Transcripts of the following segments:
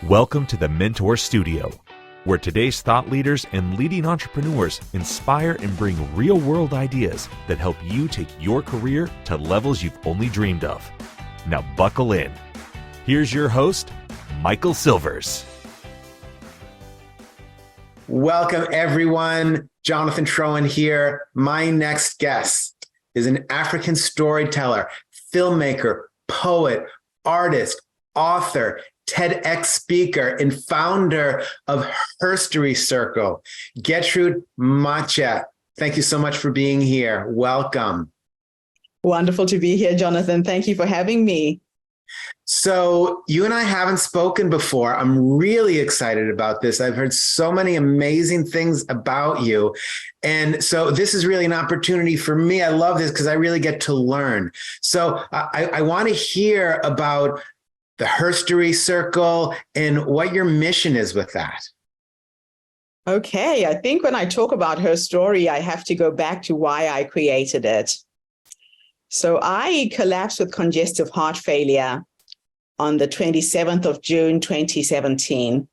Welcome to the Mentor Studio, where today's thought leaders and leading entrepreneurs inspire and bring real-world ideas that help you take your career to levels you've only dreamed of. Now buckle in. Here's your host, Michael Silvers. Welcome, everyone. Jonathan Trowan here. My next guest is an African storyteller, filmmaker, poet, artist, author, TEDx speaker, and founder of HerStory Circle, Getrude Matshe. Thank you so much for being here. Welcome. Wonderful to be here, Jonathan. Thank you for having me. So you and I haven't spoken before. I'm really excited about this. I've heard so many amazing things about you. And so this is really an opportunity for me. I love this because I really get to learn. So I want to hear about the HerStory Circle and what your mission is with that. Okay, I think when I talk about HerStory, I have to go back to why I created it. So I collapsed with congestive heart failure on the 27th of June, 2017.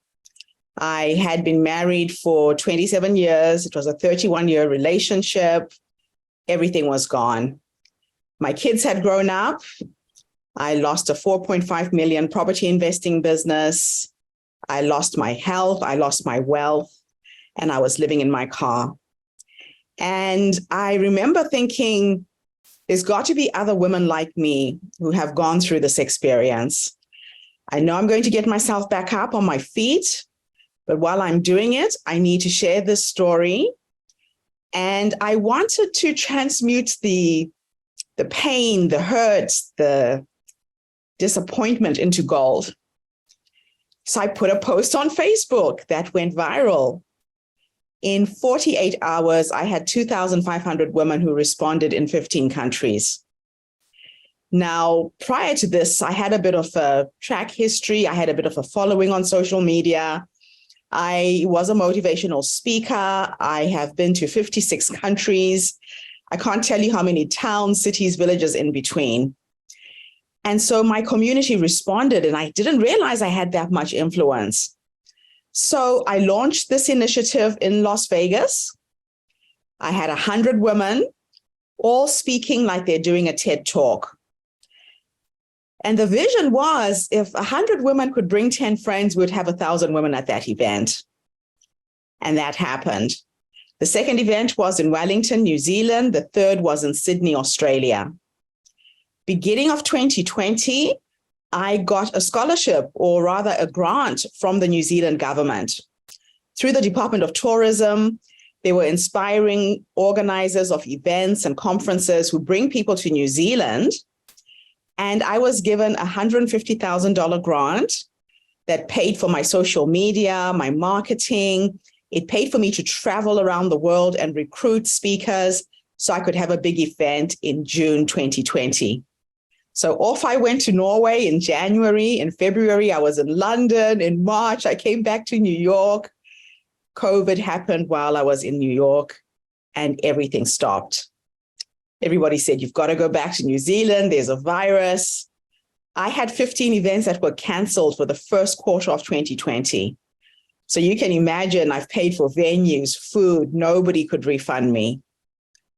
I had been married for 27 years. It was a 31-year relationship. Everything was gone. My kids had grown up. I lost a 4.5 million property investing business. I lost my health. I lost my wealth, and I was living in my car. And I remember thinking, there's got to be other women like me who have gone through this experience. I know I'm going to get myself back up on my feet, but while I'm doing it, I need to share this story. And I wanted to transmute the pain, the hurt, the disappointment into gold. So I put a post on Facebook that went viral. In 48 hours, I had 2,500 women who responded in 15 countries. Now, prior to this, I had a bit of a track history. I had a bit of a following on social media. I was a motivational speaker. I have been to 56 countries. I can't tell you how many towns, cities, villages in between. And so my community responded, and I didn't realize I had that much influence. So I launched this initiative in Las Vegas. I had 100 women, all speaking like they're doing a TED Talk. And the vision was, if 100 women could bring 10 friends, we'd have 1,000 women at that event. And that happened. The second event was in Wellington, New Zealand. The third was in Sydney, Australia. Beginning of 2020, I got a scholarship, or rather a grant, from the New Zealand government. Through the Department of Tourism, they were inspiring organizers of events and conferences who bring people to New Zealand. And I was given a $150,000 grant that paid for my social media, my marketing. It paid for me to travel around the world and recruit speakers so I could have a big event in June 2020. So off I went to Norway in January. In February, I was in London. In March, I came back to New York. COVID happened while I was in New York, and everything stopped. Everybody said, you've got to go back to New Zealand. There's a virus. I had 15 events that were canceled for the first quarter of 2020. So you can imagine, I've paid for venues, food. Nobody could refund me.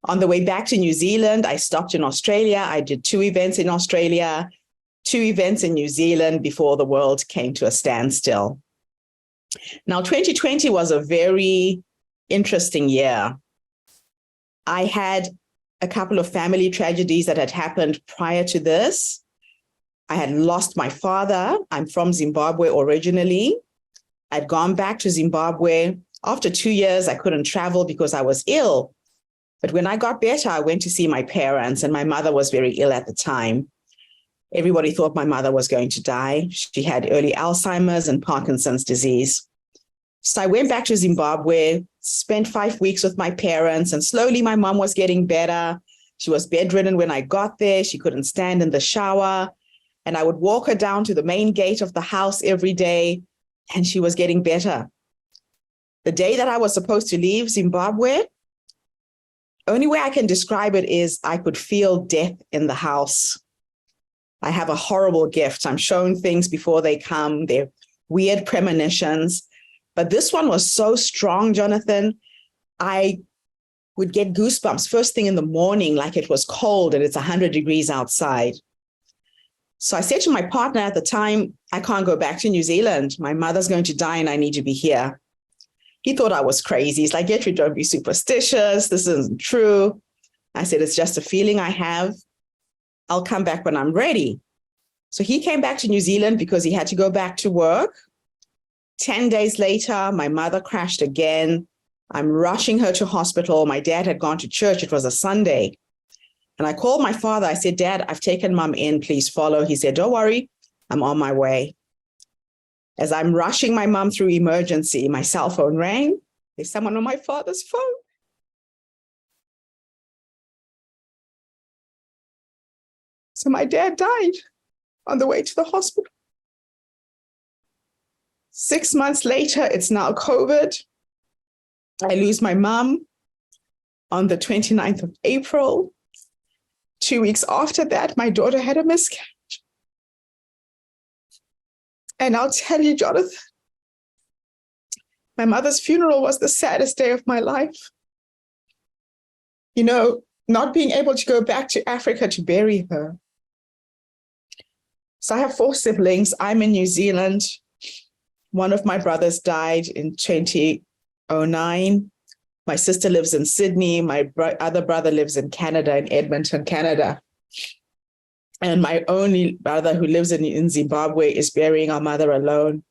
On the way back to New Zealand, I stopped in Australia. I did 2 events in Australia, 2 events in New Zealand before the world came to a standstill. Now, 2020 was a very interesting year. I had a couple of family tragedies that had happened prior to this. I had lost my father. I'm from Zimbabwe originally. I'd gone back to Zimbabwe. After 2 years, I couldn't travel because I was ill. But when I got better, I went to see my parents, and my mother was very ill at the time. Everybody thought my mother was going to die. She had early Alzheimer's and Parkinson's disease. So I went back to Zimbabwe, spent 5 weeks with my parents, and slowly my mom was getting better. She was bedridden when I got there. She couldn't stand in the shower. And I would walk her down to the main gate of the house every day, and she was getting better. The day that I was supposed to leave Zimbabwe, only way I can describe it is I could feel death in the house. I have a horrible gift. I'm shown things before they come. They're weird premonitions. But this one was so strong, Jonathan. I would get goosebumps first thing in the morning, like it was cold and it's 100 degrees outside. So I said to my partner at the time, I can't go back to New Zealand. My mother's going to die and I need to be here. He thought I was crazy. He's like, Getrude, don't be superstitious. This isn't true. I said, it's just a feeling I have. I'll come back when I'm ready. So he came back to New Zealand because he had to go back to work. 10 days later, my mother crashed again. I'm rushing her to hospital. My dad had gone to church. It was a Sunday. And I called my father. I said, Dad, I've taken mom in. Please follow. He said, don't worry. I'm on my way. As I'm rushing my mom through emergency, my cell phone rang. There's someone on my father's phone. So my dad died on the way to the hospital. 6 months later, it's now COVID. I lose my mom on the 29th of April. 2 weeks after that, my daughter had a miscarriage. And I'll tell you, Jonathan, my mother's funeral was the saddest day of my life. You know, not being able to go back to Africa to bury her. So I have 4 siblings. I'm in New Zealand. One of my brothers died in 2009. My sister lives in Sydney. My other brother lives in Canada, in Edmonton, Canada. And my only brother who lives in Zimbabwe is burying our mother alone.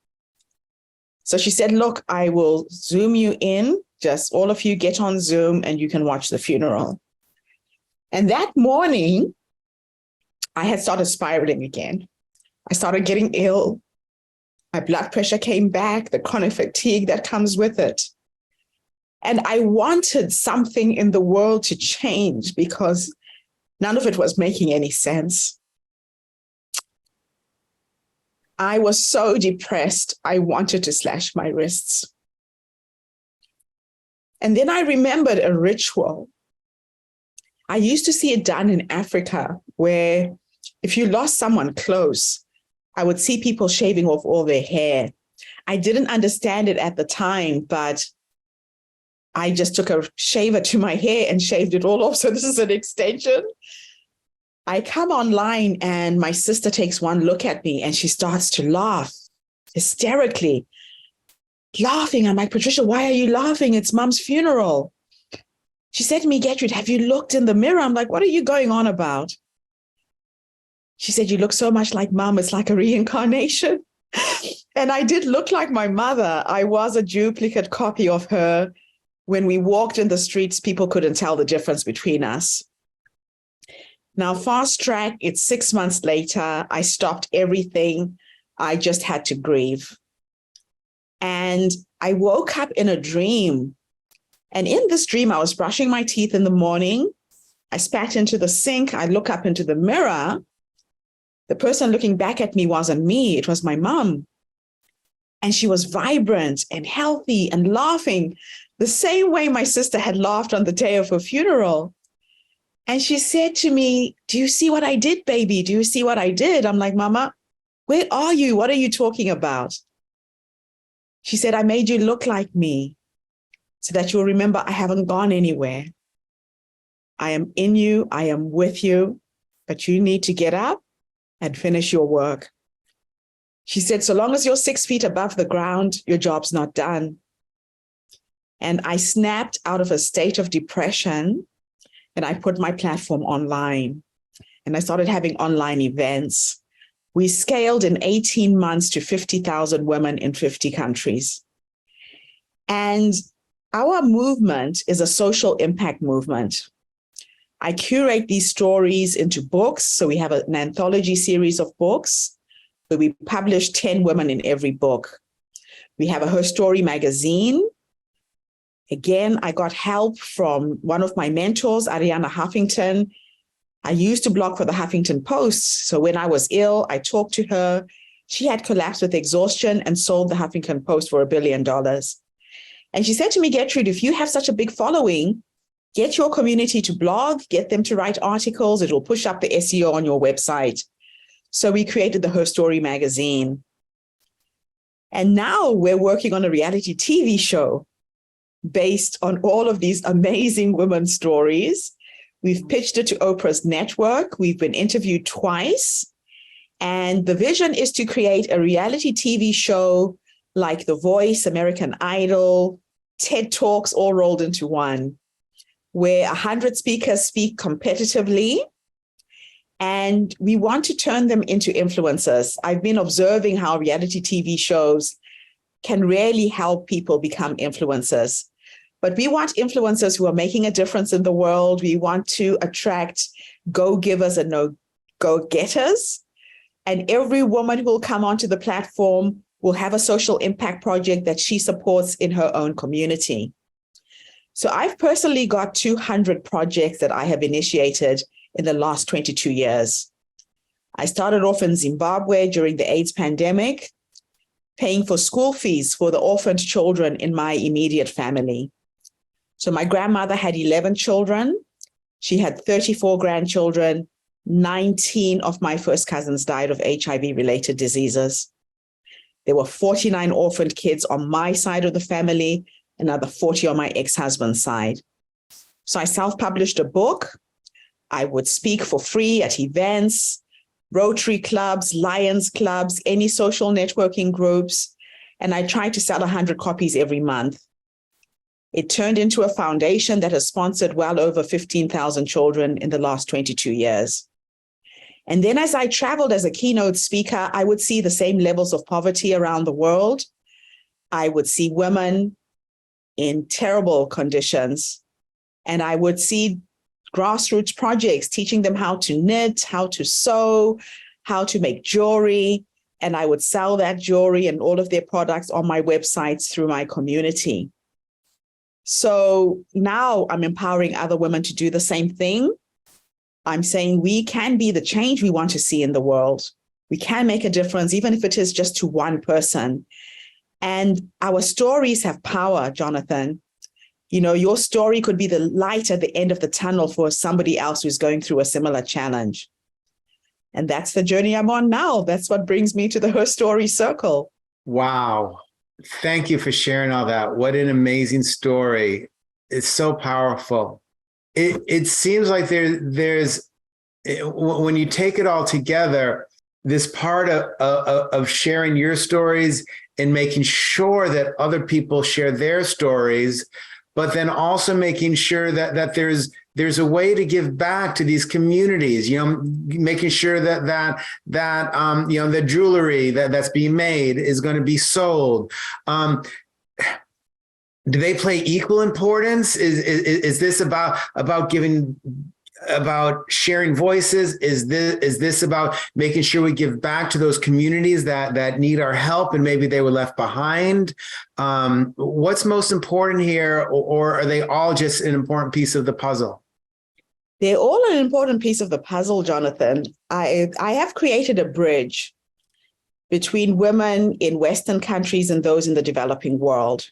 So she said, look, I will Zoom you in. Just all of you get on Zoom and you can watch the funeral. And that morning, I had started spiraling again. I started getting ill. My blood pressure came back, the chronic fatigue that comes with it. And I wanted something in the world to change because none of it was making any sense. I was so depressed, I wanted to slash my wrists. And then I remembered a ritual. I used to see it done in Africa, where if you lost someone close, I would see people shaving off all their hair. I didn't understand it at the time, but I just took a shaver to my hair and shaved it all off. So this is an extension. I come online and my sister takes one look at me and she starts to laugh hysterically. Laughing. I'm like, Patricia, why are you laughing? It's mom's funeral. She said to me, Getrude, have you looked in the mirror? I'm like, what are you going on about? She said, you look so much like mom. It's like a reincarnation. And I did look like my mother. I was a duplicate copy of her. When we walked in the streets, people couldn't tell the difference between us. Now, fast track, it's 6 months later. I stopped everything. I just had to grieve. And I woke up in a dream. And in this dream, I was brushing my teeth in the morning. I spat into the sink. I look up into the mirror. The person looking back at me wasn't me. It was my mom. And she was vibrant and healthy and laughing the same way my sister had laughed on the day of her funeral. And she said to me, do you see what I did, baby? Do you see what I did? I'm like, Mama, where are you? What are you talking about? She said, I made you look like me so that you'll remember I haven't gone anywhere. I am in you. I am with you, but you need to get up and finish your work. She said, so long as you're 6 feet above the ground, your job's not done. And I snapped out of a state of depression and I put my platform online and I started having online events. We scaled in 18 months to 50,000 women in 50 countries. And our movement is a social impact movement. I curate these stories into books. So we have an anthology series of books where we publish 10 women in every book. We have a HerStory magazine. Again, I got help from one of my mentors, Ariana Huffington. I used to blog for the Huffington Post. So when I was ill, I talked to her. She had collapsed with exhaustion and sold the Huffington Post for $1 billion. And she said to me, Getrude, if you have such a big following, get your community to blog, get them to write articles. It will push up the SEO on your website. So we created the HerStory magazine. And now we're working on a reality TV show based on all of these amazing women's stories. We've pitched it to Oprah's network. We've been interviewed twice. And the vision is to create a reality TV show like The Voice, American Idol, TED Talks, all rolled into one, where 100 speakers speak competitively. And we want to turn them into influencers. I've been observing how reality TV shows can really help people become influencers. But we want influencers who are making a difference in the world. We want to attract go-givers and no-go-getters. And every woman who will come onto the platform will have a social impact project that she supports in her own community. So I've personally got 200 projects that I have initiated in the last 22 years. I started off in Zimbabwe during the AIDS pandemic, paying for school fees for the orphaned children in my immediate family. So my grandmother had 11 children. She had 34 grandchildren. 19 of my first cousins died of HIV-related diseases. There were 49 orphaned kids on my side of the family, another 40 on my ex-husband's side. So I self-published a book. I would speak for free at events, Rotary clubs, Lions clubs, any social networking groups, and I tried to sell 100 copies every month. It turned into a foundation that has sponsored well over 15,000 children in the last 22 years. And then as I traveled as a keynote speaker, I would see the same levels of poverty around the world. I would see women in terrible conditions, and I would see grassroots projects teaching them how to knit, how to sew, how to make jewelry, and I would sell that jewelry and all of their products on my websites through my community. So now I'm empowering other women to do the same thing. I'm saying we can be the change we want to see in the world. We can make a difference, even if it is just to one person. And our stories have power, Jonathan. You know, your story could be the light at the end of the tunnel for somebody else who's going through a similar challenge. And that's the journey I'm on now. That's what brings me to the HerStory circle. Wow. Thank you for sharing all that. What an amazing story. It's so powerful. It seems like there's when you take it all together, this part of sharing your stories and making sure that other people share their stories, but then also making sure that there's a way to give back to these communities, you know, making sure that you know, the jewelry that's being made is going to be sold. Do they play equal importance? Is this about giving, about sharing voices? Is this about making sure we give back to those communities that need our help and maybe they were left behind? What's most important here, or are they all just an important piece of the puzzle? They're all an important piece of the puzzle, Jonathan. I have created a bridge between women in Western countries and those in the developing world.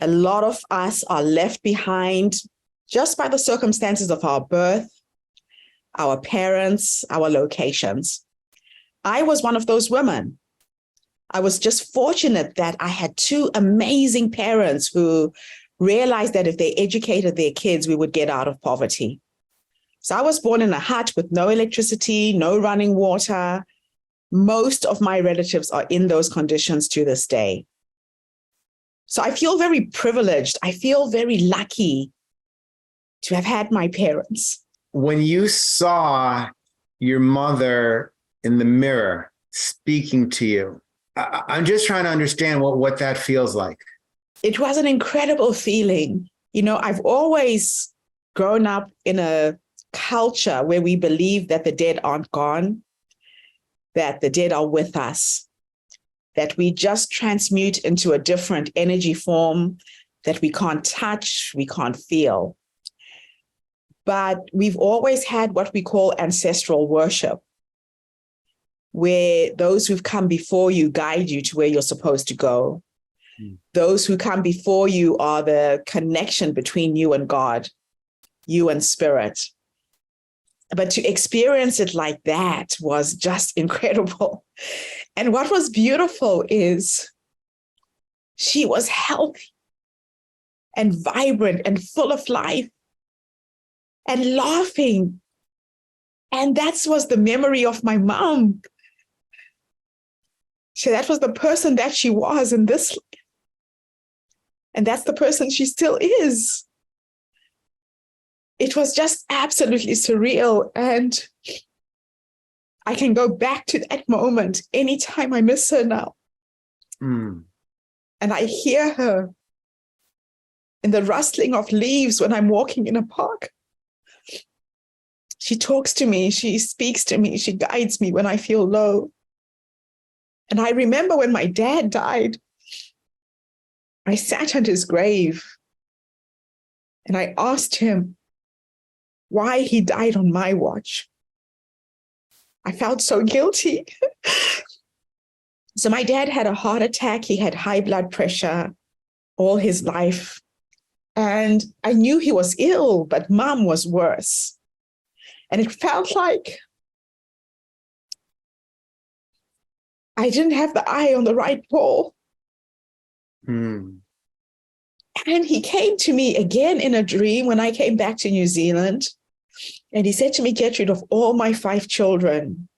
A lot of us are left behind just by the circumstances of our birth, our parents, our locations. I was one of those women. I was just fortunate that I had two amazing parents who realized that if they educated their kids, we would get out of poverty. So I was born in a hut with no electricity, no running water. Most of my relatives are in those conditions to this day. So I feel very privileged. I feel very lucky to have had my parents. When you saw your mother in the mirror speaking to you, I'm just trying to understand what that feels like. It was an incredible feeling. You know, I've always grown up in a culture where we believe that the dead aren't gone, that the dead are with us, that we just transmute into a different energy form that we can't touch, we can't feel. But we've always had what we call ancestral worship, where those who've come before you guide you to where you're supposed to go. Those who come before you are the connection between you and God, you and spirit. But to experience it like that was just incredible. And what was beautiful is she was healthy and vibrant and full of life and laughing. And that was the memory of my mom. So that was the person that she was in this life. And that's the person she still is. It was just absolutely surreal. And I can go back to that moment anytime I miss her now. Mm. And I hear her in the rustling of leaves when I'm walking in a park. She talks to me, she speaks to me, she guides me when I feel low. And I remember when my dad died, I sat at his grave and I asked him why he died on my watch. I felt so guilty. So my dad had a heart attack. He had high blood pressure all his life. And I knew he was ill, but mom was worse. And it felt like I didn't have the eye on the right ball. Mm. And he came to me again in a dream when I came back to New Zealand. And he said to me, Getrude, of all my 5 children,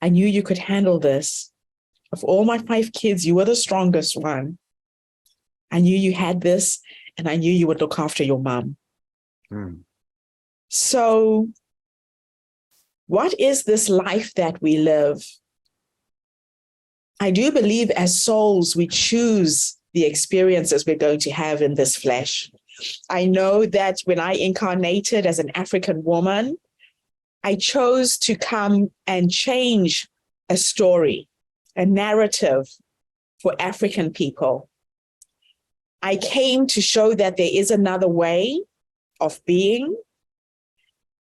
I knew you could handle this. Of all my 5 kids, you were the strongest one. I knew you had this, and I knew you would look after your mom. Mm. So what is this life that we live? I do believe as souls, we choose the experiences we're going to have in this flesh. I know that when I incarnated as an African woman, I chose to come and change a story, a narrative for African people. I came to show that there is another way of being,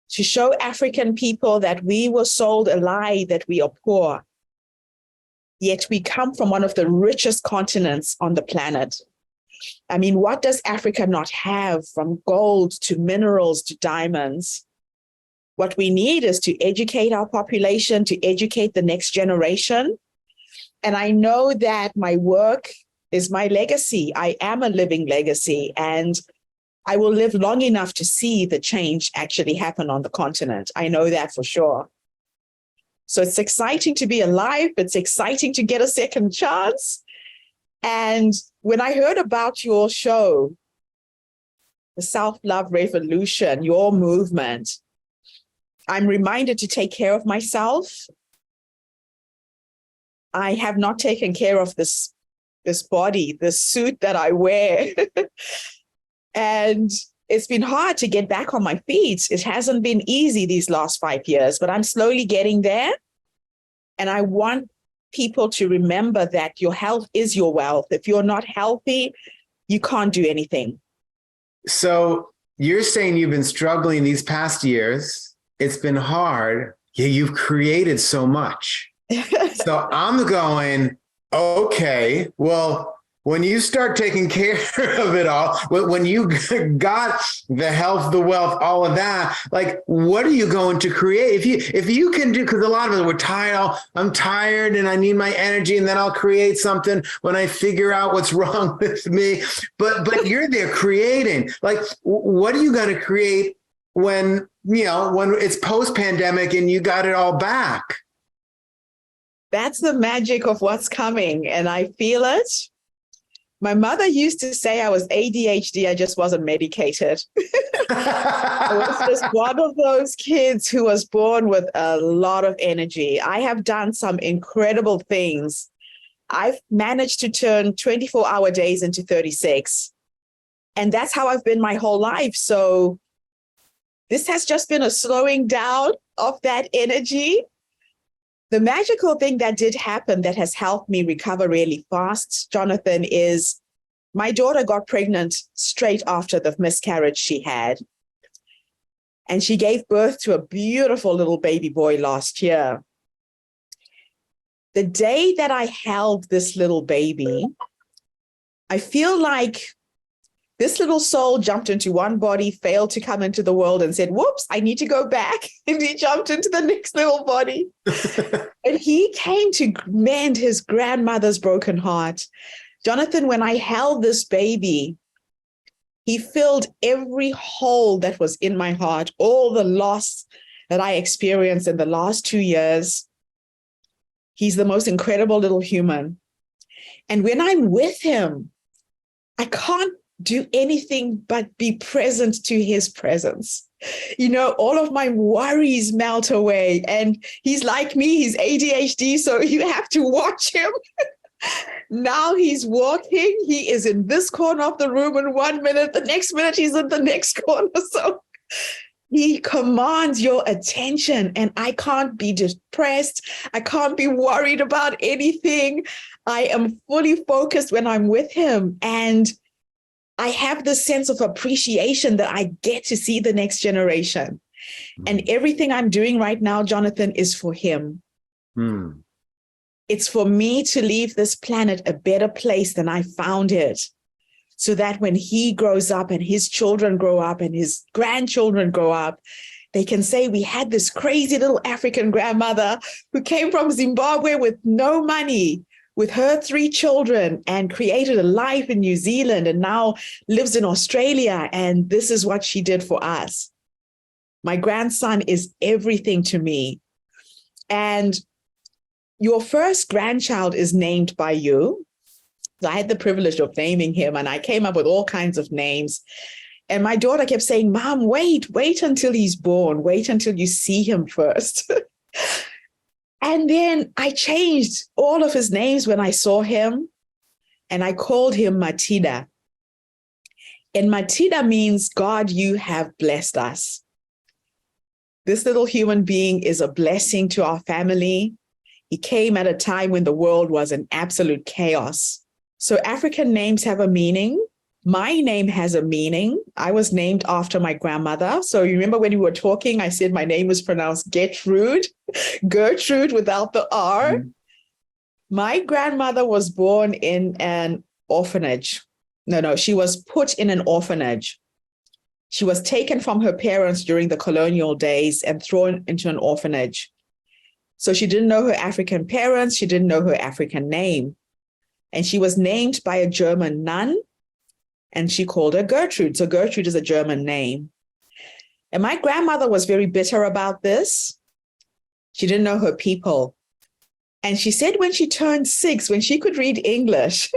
to show African people that we were sold a lie that we are poor, yet we come from one of the richest continents on the planet. I mean, what does Africa not have, from gold to minerals to diamonds? What we need is to educate our population, to educate the next generation. And I know that my work is my legacy. I am a living legacy, and I will live long enough to see the change actually happen on the continent. I know that for sure. So it's exciting to be alive. It's exciting to get a second chance. And when I heard about your show, the Self-Love Revolution, your movement, I'm reminded to take care of myself. I have not taken care of this body, this suit that I wear. And it's been hard to get back on my feet. It hasn't been easy these last 5 years, but I'm slowly getting there. And I want people to remember that your health is your wealth. If you're not healthy, you can't do anything. So you're saying you've been struggling these past years. It's been hard. Yeah, you've created so much. So I'm going, okay, well, when you start taking care of it all, when you got the health, the wealth, all of that, like, what are you going to create? If you can do, because a lot of us, we're tired. I'm tired and I need my energy, and then I'll create something when I figure out what's wrong with me. But you're there creating. Like, what are you going to create when it's post-pandemic and you got it all back? That's the magic of what's coming, and I feel it. My mother used to say I was ADHD, I just wasn't medicated. I was just one of those kids who was born with a lot of energy. I have done some incredible things. I've managed to turn 24-hour days into 36. And that's how I've been my whole life. So this has just been a slowing down of that energy. The magical thing that did happen that has helped me recover really fast, Jonathan, is my daughter got pregnant straight after the miscarriage she had. And she gave birth to a beautiful little baby boy last year. The day that I held this little baby, I feel like This little soul jumped into one body, failed to come into the world, and said, whoops, I need to go back. And he jumped into the next little body. And he came to mend his grandmother's broken heart. Jonathan, when I held this baby, he filled every hole that was in my heart, all the loss that I experienced in the last 2 years. He's the most incredible little human. And when I'm with him, I can't do anything but be present to his presence. You know, all of my worries melt away. And he's like me, he's ADHD, so you have to watch him. Now he's walking. He is in this corner of the room in 1 minute. The next minute, he's in the next corner. So he commands your attention, and I can't be depressed. I can't be worried about anything. I am fully focused when I'm with him. And I have this sense of appreciation that I get to see the next generation. And everything I'm doing right now, Jonathan, is for him. It's for me to leave this planet a better place than I found it, so that when he grows up and his children grow up and his grandchildren grow up, they can say, we had this crazy little African grandmother who came from Zimbabwe with no money, with her 3 children, and created a life in New Zealand and now lives in Australia. And this is what she did for us. My grandson is everything to me. And your first grandchild is named by you. So I had the privilege of naming him, and I came up with all kinds of names. And my daughter kept saying, Mom, wait until he's born. Wait until you see him first. And then I changed all of his names when I saw him, and I called him Matida. And Matida means, God, you have blessed us. This little human being is a blessing to our family. He came at a time when the world was in absolute chaos. So African names have a meaning. My name has a meaning. I was named after my grandmother. So you remember when we were talking, I said my name was pronounced Getrude, Gertrude without the R. Mm-hmm. My grandmother was born in an orphanage. No, she was put in an orphanage. She was taken from her parents during the colonial days and thrown into an orphanage. So she didn't know her African parents. She didn't know her African name. And she was named by a German nun, and she called her Gertrude. So Gertrude is a German name. And my grandmother was very bitter about this. She didn't know her people. And she said when she turned 6, when she could read English,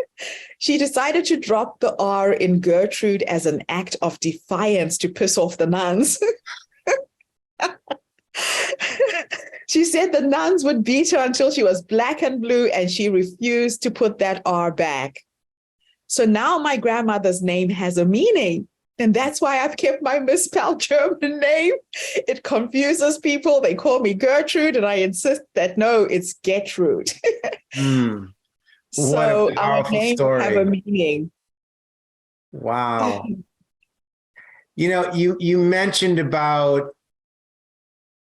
she decided to drop the R in Gertrude as an act of defiance to piss off the nuns. She said the nuns would beat her until she was black and blue, and she refused to put that R back. So now my grandmother's name has a meaning, and that's why I've kept my misspelled German name. It confuses people. They call me Gertrude, and I insist that no, it's Getrude. So our names have a meaning. Wow. You know, you mentioned about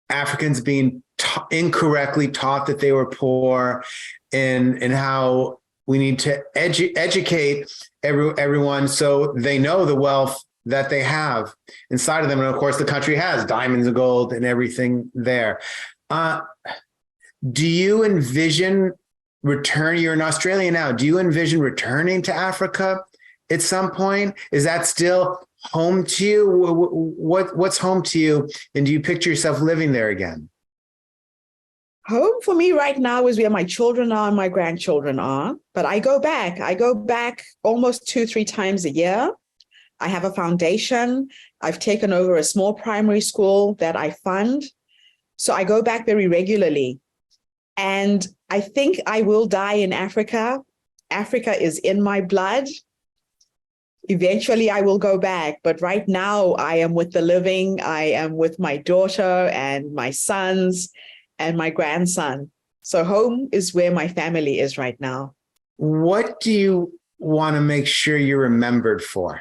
Africans being incorrectly taught that they were poor, and how we need to educate everyone so they know the wealth that they have inside of them. And of course, the country has diamonds and gold and everything there. Do you envision returning? You're in Australia now. Do you envision returning to Africa at some point? Is that still home to you? What's home to you? And do you picture yourself living there again? Home for me right now is where my children are and my grandchildren are. But I go back. I go back almost 2-3 times a year. I have a foundation. I've taken over a small primary school that I fund. So I go back very regularly. And I think I will die in Africa. Africa is in my blood. Eventually, I will go back. But right now, I am with the living. I am with my daughter and my sons and my grandson. So home is where my family is right now. What do you want to make sure you're remembered for?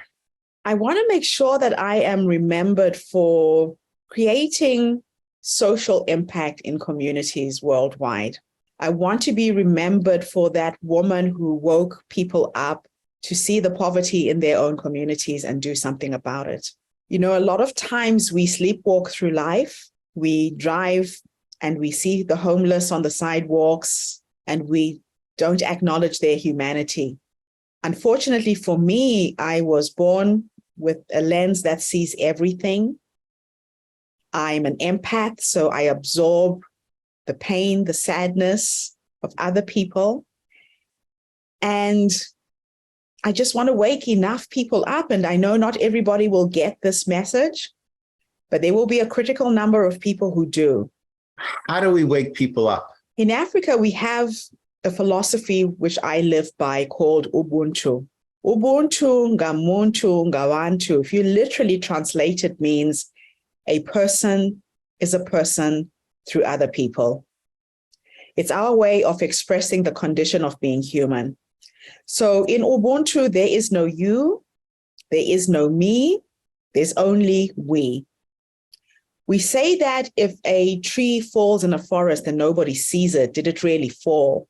I want to make sure that I am remembered for creating social impact in communities worldwide. I want to be remembered for that woman who woke people up to see the poverty in their own communities and do something about it. You know, a lot of times we sleepwalk through life. We drive and we see the homeless on the sidewalks and we don't acknowledge their humanity. Unfortunately for me, I was born with a lens that sees everything. I'm an empath, so I absorb the pain, the sadness of other people. And I just want to wake enough people up. And I know not everybody will get this message, but there will be a critical number of people who do. How do we wake people up? In Africa, we have a philosophy which I live by called Ubuntu. Ubuntu, ngamuntu, ngawantu. If you literally translate it, means a person is a person through other people. It's our way of expressing the condition of being human. So in Ubuntu, there is no you, there is no me, there's only we. We say that if a tree falls in a forest and nobody sees it, did it really fall?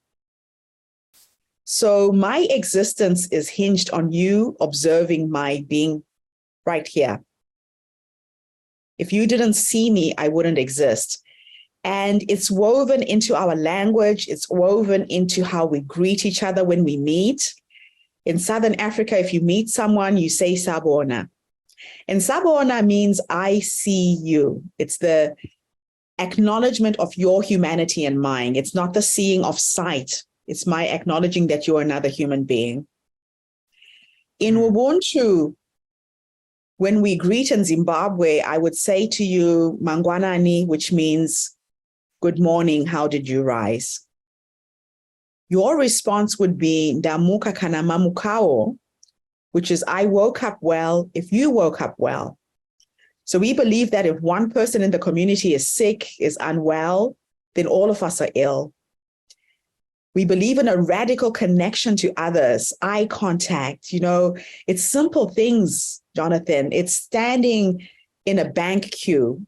So my existence is hinged on you observing my being right here. If you didn't see me, I wouldn't exist. And it's woven into our language. It's woven into how we greet each other when we meet. In Southern Africa, if you meet someone, you say sabona. And sabona means I see you. It's the acknowledgement of your humanity and mine. It's not the seeing of sight. It's my acknowledging that you're another human being. In Ubuntu, when we greet in Zimbabwe, I would say to you, Mangwanani, which means good morning, how did you rise? Your response would be Ndamuka kana mamukao, which is I woke up well if you woke up well. So we believe that if one person in the community is sick, is unwell, then all of us are ill. We believe in a radical connection to others, eye contact. You know, it's simple things, Jonathan. It's standing in a bank queue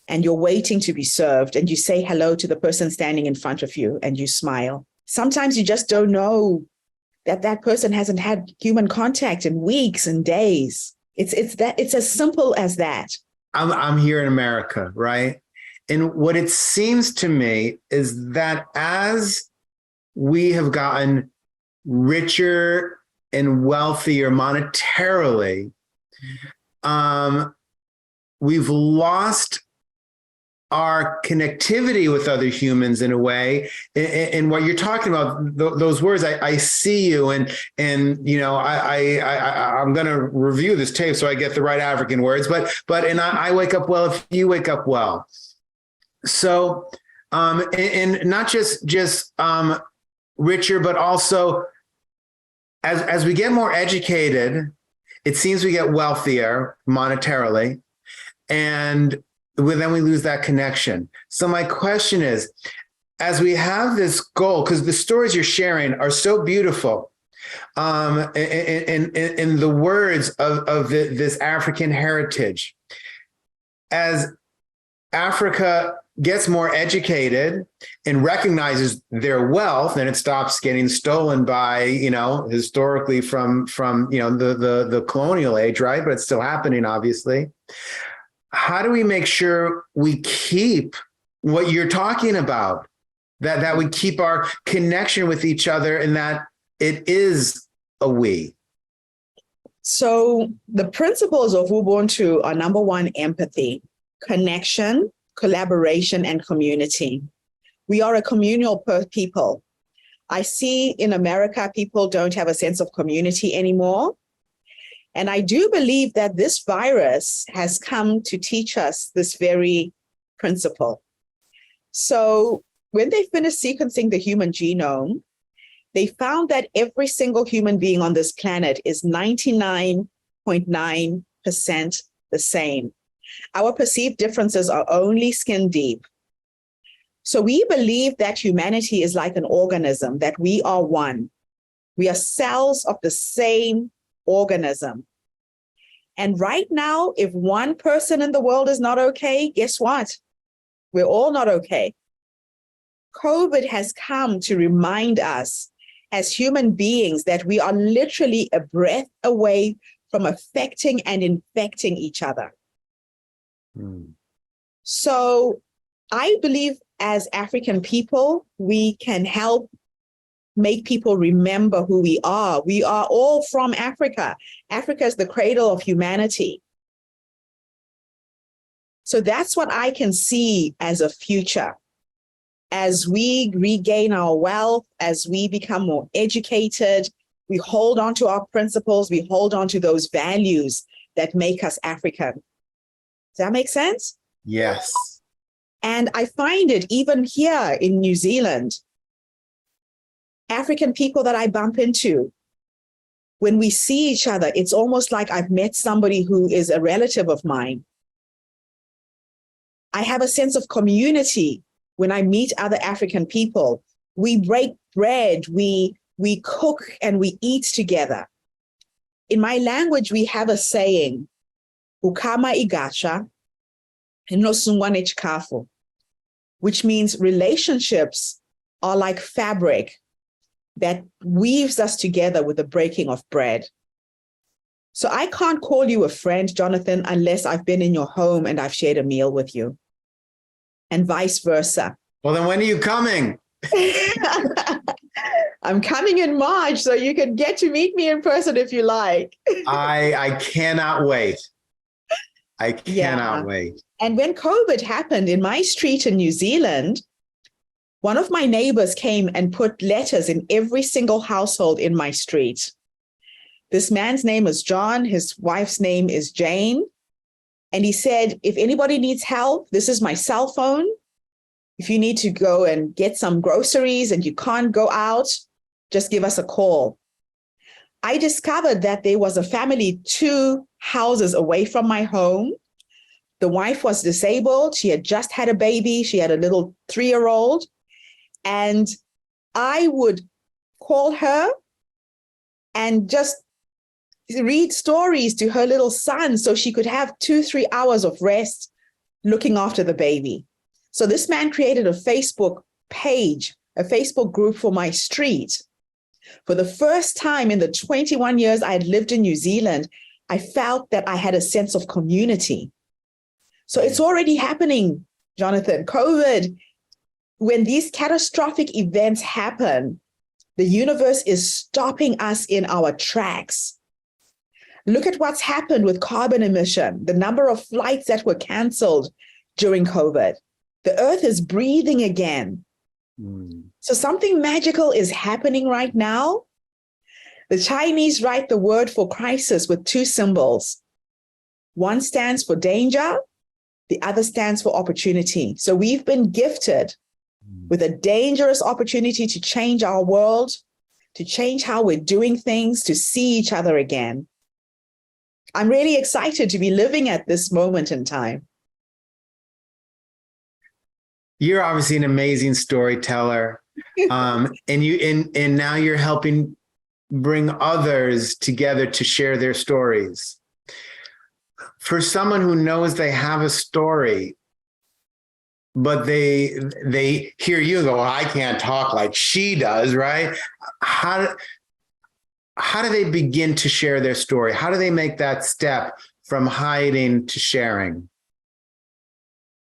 and you're waiting to be served and you say hello to the person standing in front of you and you smile. Sometimes you just don't know that that person hasn't had human contact in weeks and days. It's as simple as that. I'm here in America, right? And what it seems to me is that as we have gotten richer and wealthier monetarily, we've lost our connectivity with other humans in a way. And what you're talking about, those words, I see you, and you know, I'm going to review this tape so I get the right African words, but I wake up well if you wake up well. So, and not just richer, but also as we get more educated, it seems we get wealthier monetarily, and then we lose that connection. So my question is, as we have this goal, because the stories you're sharing are so beautiful, in the words of this African heritage, as Africa gets more educated and recognizes their wealth, and it stops getting stolen by, you know, historically from you know, the colonial age, right? But it's still happening, obviously. How do we make sure we keep what you're talking about, that we keep our connection with each other and that it is a we? So the principles of Ubuntu are, number one, empathy, connection, collaboration, and community. We are a communal people. I see in America, people don't have a sense of community anymore. And I do believe that this virus has come to teach us this very principle. So when they finished sequencing the human genome, they found that every single human being on this planet is 99.9% the same. Our perceived differences are only skin deep. So we believe that humanity is like an organism, that we are one. We are cells of the same organism. And right now, if one person in the world is not okay, guess what? We're all not okay. COVID has come to remind us as human beings that we are literally a breath away from affecting and infecting each other. So I believe as African people, we can help make people remember who we are. We are all from Africa. Africa is the cradle of humanity. So that's what I can see as a future. As we regain our wealth, as we become more educated, we hold on to our principles, we hold on to those values that make us African. Does that make sense? Yes. And I find it even here in New Zealand, African people that I bump into, when we see each other, it's almost like I've met somebody who is a relative of mine. I have a sense of community when I meet other African people. We break bread, we cook, and we eat together. In my language, we have a saying, ukama igasha, inosungwane chikafu, which means relationships are like fabric that weaves us together with the breaking of bread. So I can't call you a friend, Jonathan, unless I've been in your home and I've shared a meal with you, and vice versa. Well, then when are you coming? I'm coming in March, so you can get to meet me in person if you like. I cannot wait. I cannot wait. And when COVID happened in my street in New Zealand, one of my neighbors came and put letters in every single household in my street. This man's name is John. His wife's name is Jane. And he said, if anybody needs help, this is my cell phone. If you need to go and get some groceries and you can't go out, just give us a call. I discovered that there was a family 2 houses away from my home. The wife was disabled. She had just had a baby. She had a little 3-year-old. And I would call her and just read stories to her little son so she could have 2-3 hours of rest looking after the baby. So this man created a Facebook page, a Facebook group for my street. For the first time in the 21 years I had lived in New Zealand, I felt that I had a sense of community. So it's already happening, Jonathan. COVID, when these catastrophic events happen, the universe is stopping us in our tracks. Look at what's happened with carbon emission, the number of flights that were canceled during COVID. The earth is breathing again. So something magical is happening right now. The Chinese write the word for crisis with 2 symbols. One stands for danger, the other stands for opportunity. So we've been gifted with a dangerous opportunity to change our world, to change how we're doing things, to see each other again. I'm really excited to be living at this moment in time. You're obviously an amazing storyteller. And now you're helping bring others together to share their stories. For someone who knows they have a story, but they hear you and go, well, I can't talk like she does, right? How do they begin to share their story? How do they make that step from hiding to sharing?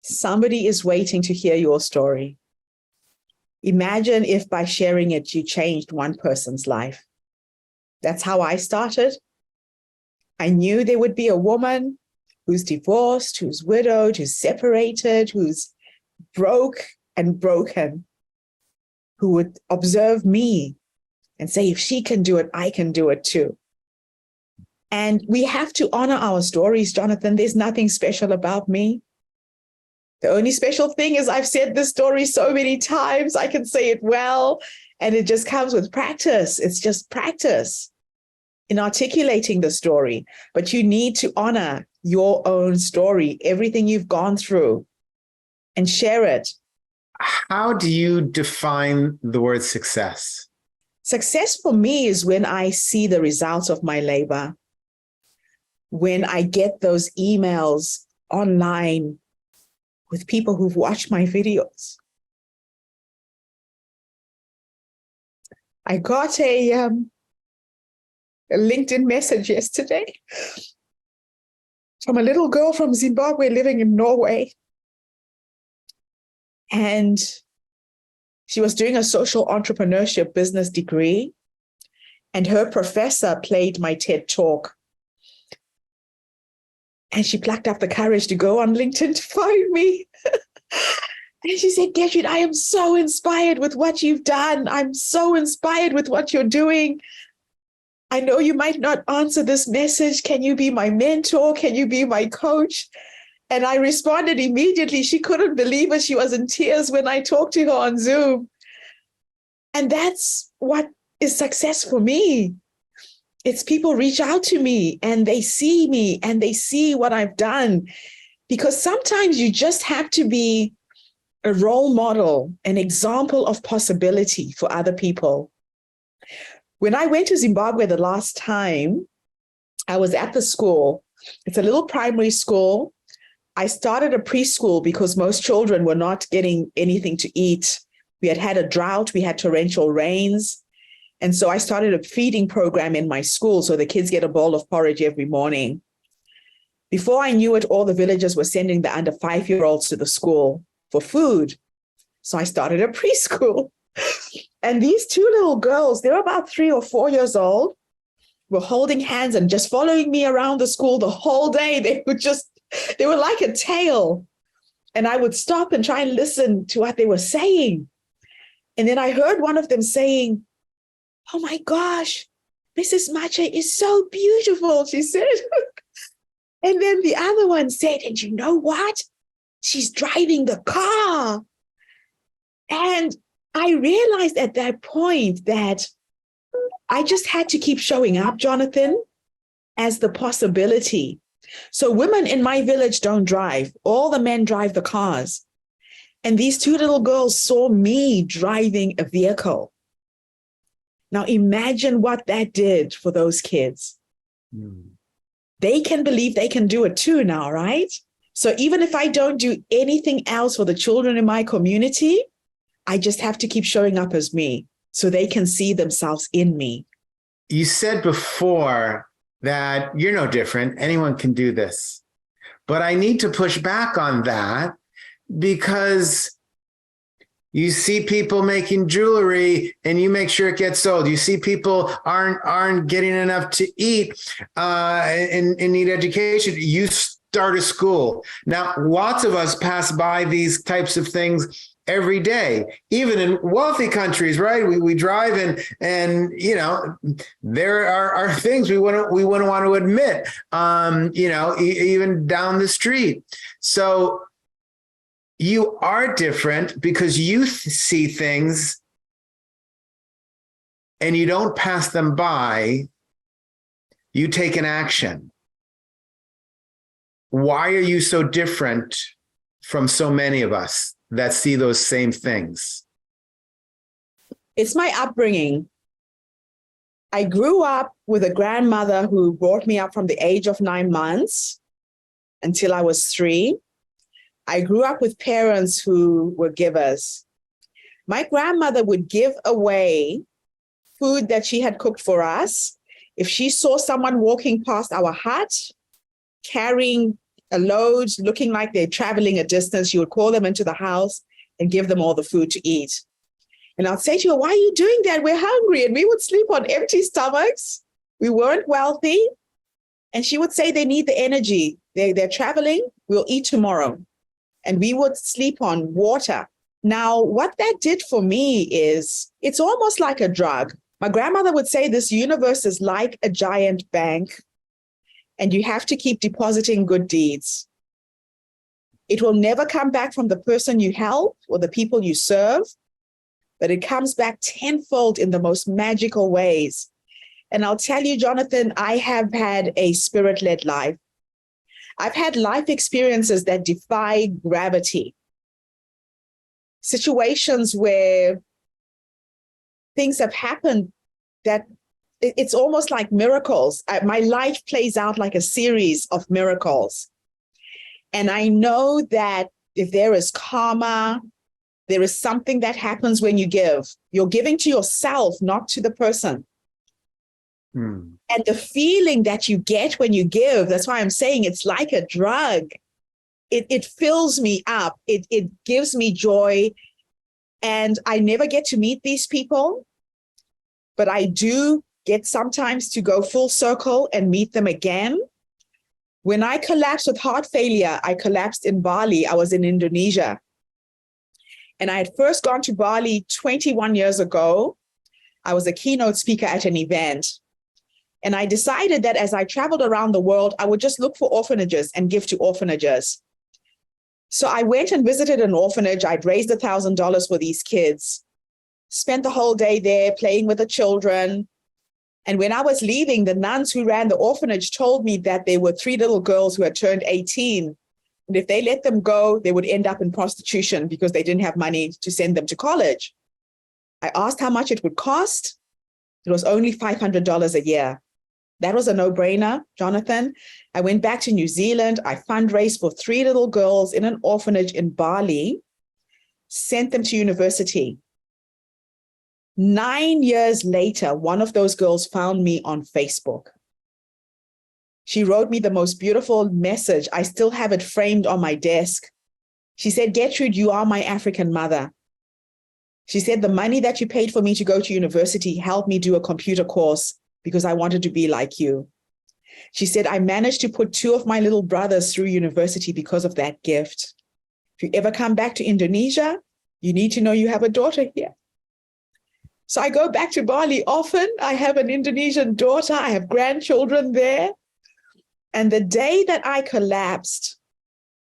Somebody is waiting to hear your story. Imagine if by sharing it, you changed one person's life. That's how I started. I knew there would be a woman who's divorced, who's widowed, who's separated, who's broke and broken, who would observe me and say, if she can do it, I can do it too. And we have to honor our stories, Jonathan. There's nothing special about me. The only special thing is I've said this story so many times, I can say it well, and it just comes with practice. It's just practice in articulating the story. But you need to honor your own story, everything you've gone through, and share it. How do you define the word success? Success for me is when I see the results of my labor, when I get those emails online with people who've watched my videos. I got a LinkedIn message yesterday from a little girl from Zimbabwe living in Norway. And she was doing a social entrepreneurship business degree. And her professor played my TED Talk. And she plucked up the courage to go on LinkedIn to find me. And she said, Gertrude, I am so inspired with what you've done. I'm so inspired with what you're doing. I know you might not answer this message. Can you be my mentor? Can you be my coach? And I responded immediately. She couldn't believe it. She was in tears when I talked to her on Zoom. And that's what is success for me. It's people reach out to me and they see me and they see what I've done. Because sometimes you just have to be a role model, an example of possibility for other people. When I went to Zimbabwe the last time, I was at the school. It's a little primary school. I started a preschool because most children were not getting anything to eat. We had had a drought, we had torrential rains. And so I started a feeding program in my school so the kids get a bowl of porridge every morning. Before I knew it, all the villagers were sending the under 5-year-olds to the school for food. So I started a preschool. And these two little girls, they were about 3 or 4 years old, were holding hands and just following me around the school the whole day. They were like a tail. And I would stop and try and listen to what they were saying. And then I heard one of them saying, "Oh my gosh, Mrs. Matshe is so beautiful," she said. And then the other one said, "And you know what? She's driving the car." And I realized at that point that I just had to keep showing up, Jonathan, as the possibility. So women in my village don't drive. All the men drive the cars. And these two little girls saw me driving a vehicle. Now imagine what that did for those kids. They can believe they can do it too now, right? So even if I don't do anything else for the children in my community, I just have to keep showing up as me so they can see themselves in me. You said before that you're no different. Anyone can do this. But I need to push back on that because you see people making jewelry and you make sure it gets sold. You see people aren't getting enough to eat and need education. You start a school. Now, lots of us pass by these types of things every day, even in wealthy countries, right? We drive and you know, there are things we wouldn't want to admit, you know, even down the street. So you are different because you see things and you don't pass them by. You take an action. Why are you so different from so many of us that see those same things? It's my upbringing. I grew up with a grandmother who brought me up from the age of 9 months until I was 3. I grew up with parents who were givers. My grandmother would give away food that she had cooked for us. If she saw someone walking past our hut, carrying a load, looking like they're traveling a distance, she would call them into the house and give them all the food to eat. And I'd say to her, "Why are you doing that? We're hungry." And we would sleep on empty stomachs. We weren't wealthy. And she would say they need the energy. They're traveling. We'll eat tomorrow. And we would sleep on water. Now, what that did for me is it's almost like a drug. My grandmother would say this universe is like a giant bank, and you have to keep depositing good deeds. It will never come back from the person you help or the people you serve, but it comes back tenfold in the most magical ways. And I'll tell you, Jonathan, I have had a spirit-led life. I've had life experiences that defy gravity. Situations where things have happened that it's almost like miracles. My life plays out like a series of miracles. And I know that if there is karma, There is something that happens when you give. You're giving to yourself, not to the person. Hmm. And the feeling that you get when you give, that's why I'm saying it's like a drug. It fills me up. It gives me joy. And I never get to meet these people, but I do get sometimes to go full circle and meet them again. When I collapsed with heart failure, I collapsed in Bali. I was in Indonesia. And I had first gone to Bali 21 years ago. I was a keynote speaker at an event. And I decided that as I traveled around the world, I would just look for orphanages and give to orphanages. So I went and visited an orphanage. I'd raised $1,000 for these kids, spent the whole day there playing with the children. And when I was leaving, the nuns who ran the orphanage told me that there were 3 little girls who had turned 18. And if they let them go, they would end up in prostitution because they didn't have money to send them to college. I asked how much it would cost. It was only $500 a year. That was a no-brainer, Jonathan. I went back to New Zealand. I fundraised for 3 little girls in an orphanage in Bali, sent them to university. 9 years later, one of those girls found me on Facebook. She wrote me the most beautiful message. I still have it framed on my desk. She said, "Getrude, you are my African mother." She said, "The money that you paid for me to go to university helped me do a computer course because I wanted to be like you." She said, "I managed to put 2 of my little brothers through university because of that gift. If you ever come back to Indonesia, you need to know you have a daughter here." So I go back to Bali often. I have an Indonesian daughter. I have grandchildren there. And the day that I collapsed,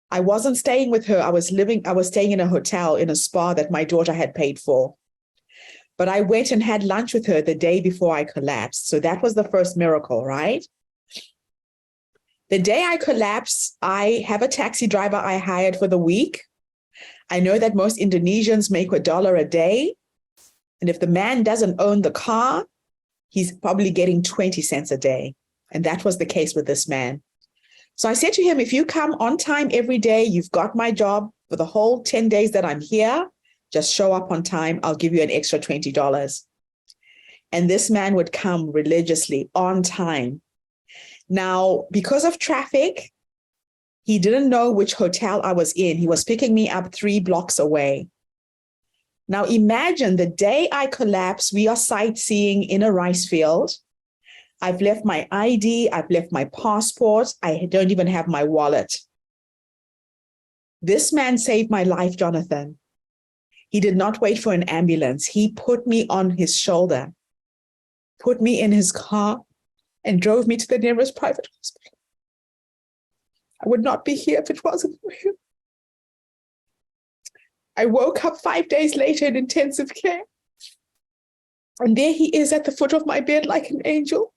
I wasn't staying with her. I was staying in a hotel in a spa that my daughter had paid for. But I went and had lunch with her the day before I collapsed. So that was the first miracle, right? The day I collapsed, I have a taxi driver I hired for the week. I know that most Indonesians make $1 a day. And if the man doesn't own the car, he's probably getting 20 cents a day. And that was the case with this man. So I said to him, "If you come on time every day, you've got my job for the whole 10 days that I'm here. Just show up on time. I'll give you an extra $20. And this man would come religiously on time. Now, because of traffic, he didn't know which hotel I was in. He was picking me up 3 blocks away. Now, imagine the day I collapse, we are sightseeing in a rice field. I've left my ID. I've left my passport. I don't even have my wallet. This man saved my life, Jonathan. He did not wait for an ambulance. He put me on his shoulder, put me in his car, and drove me to the nearest private hospital. I would not be here if it wasn't for him. I woke up 5 days later in intensive care. And there he is at the foot of my bed like an angel.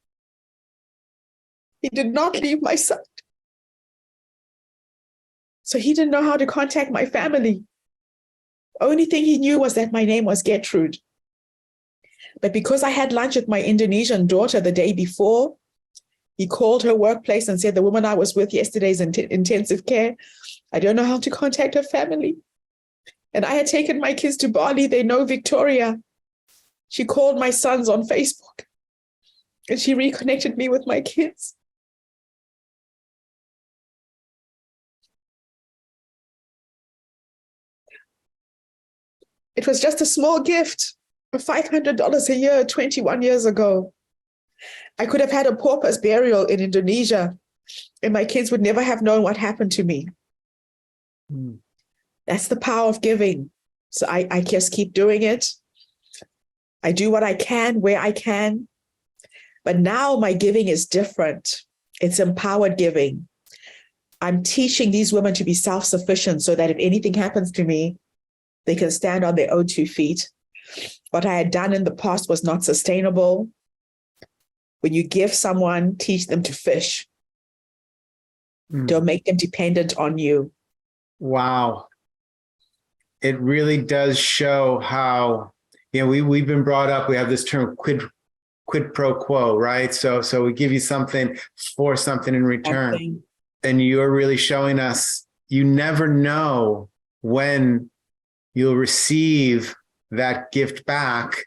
He did not leave my side. So he didn't know how to contact my family. The only thing he knew was that my name was Getrude. But because I had lunch with my Indonesian daughter the day before, he called her workplace and said, "The woman I was with yesterday is in intensive care. I don't know how to contact her family." And I had taken my kids to Bali. They know Victoria. She called my sons on Facebook and she reconnected me with my kids. It was just a small gift of $500 a year 21 years ago. I could have had a pauper's burial in Indonesia and my kids would never have known what happened to me. That's the power of giving. So I just keep doing it. I do what I can, where I can. But now my giving is different. It's empowered giving. I'm teaching these women to be self-sufficient so that if anything happens to me, they can stand on their own 2 feet. What I had done in the past was not sustainable. When you give someone, teach them to fish. Don't make them dependent on you. Wow. It really does show how, we've been brought up, we have this term quid pro quo, right? So we give you something for something in return. And you're really showing us you never know when you'll receive that gift back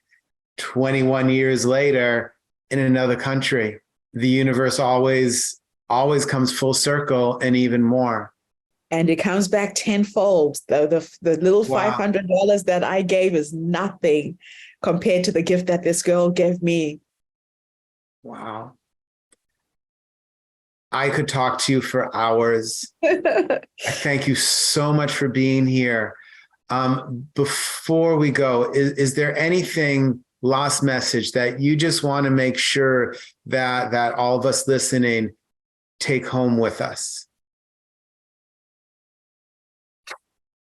21 years later in another country. The universe always comes full circle and even more. And it comes back tenfold. The little $500 that I gave is nothing compared to the gift that this girl gave me. Wow. I could talk to you for hours. Thank you so much for being here. Before we go, is there anything, last message, that you just want to make sure that all of us listening take home with us?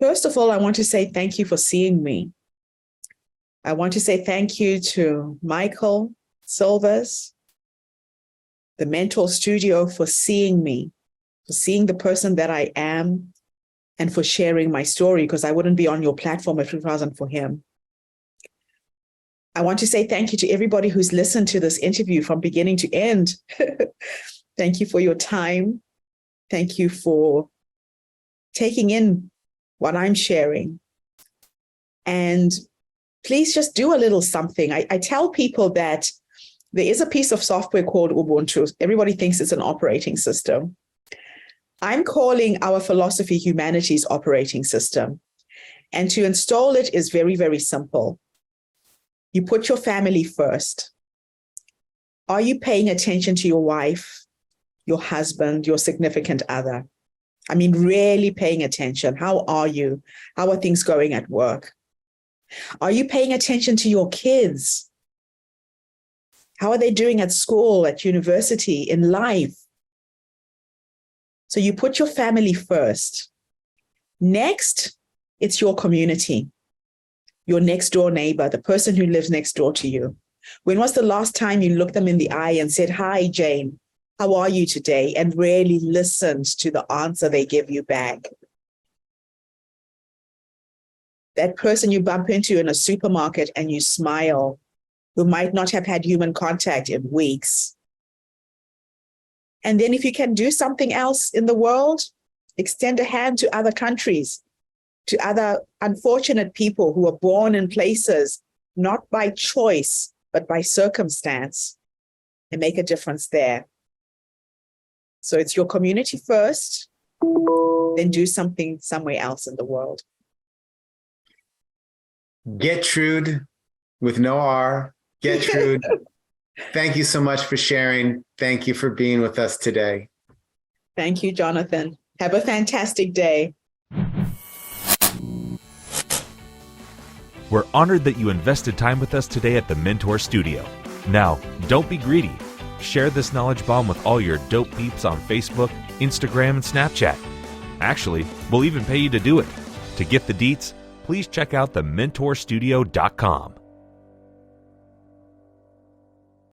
First of all, I want to say thank you for seeing me. I want to say thank you to Michael Silvers, the Mentor Studio, for seeing me, for seeing the person that I am, and for sharing my story, because I wouldn't be on your platform if it wasn't for him. I want to say thank you to everybody who's listened to this interview from beginning to end. Thank you for your time. Thank you for taking in what I'm sharing. And please just do a little something. I tell people that there is a piece of software called Ubuntu. Everybody thinks it's an operating system. I'm calling our philosophy humanity's operating system. And to install it is very, very simple. You put your family first. Are you paying attention to your wife, your husband, your significant other? I mean, really paying attention. How are you? How are things going at work? Are you paying attention to your kids? How are they doing at school, at university, in life? So you put your family first. Next, it's your community, your next door neighbor, the person who lives next door to you. When was the last time you looked them in the eye and said, "Hi, Jane, how are you today?" and really listened to the answer they give you back? That person you bump into in a supermarket and you smile, who might not have had human contact in weeks. And then if you can do something else in the world, extend a hand to other countries, to other unfortunate people who are born in places not by choice, but by circumstance, and make a difference there. So it's your community first, then do something somewhere else in the world. Getrude, with no R, Getrude, thank you so much for sharing. Thank you for being with us today. Thank you, Jonathan. Have a fantastic day. We're honored that you invested time with us today at the Mentor Studio. Now, don't be greedy. Share this knowledge bomb with all your dope peeps on Facebook, Instagram, and Snapchat. Actually, we'll even pay you to do it. To get the deets, please check out thementorsstudio.com.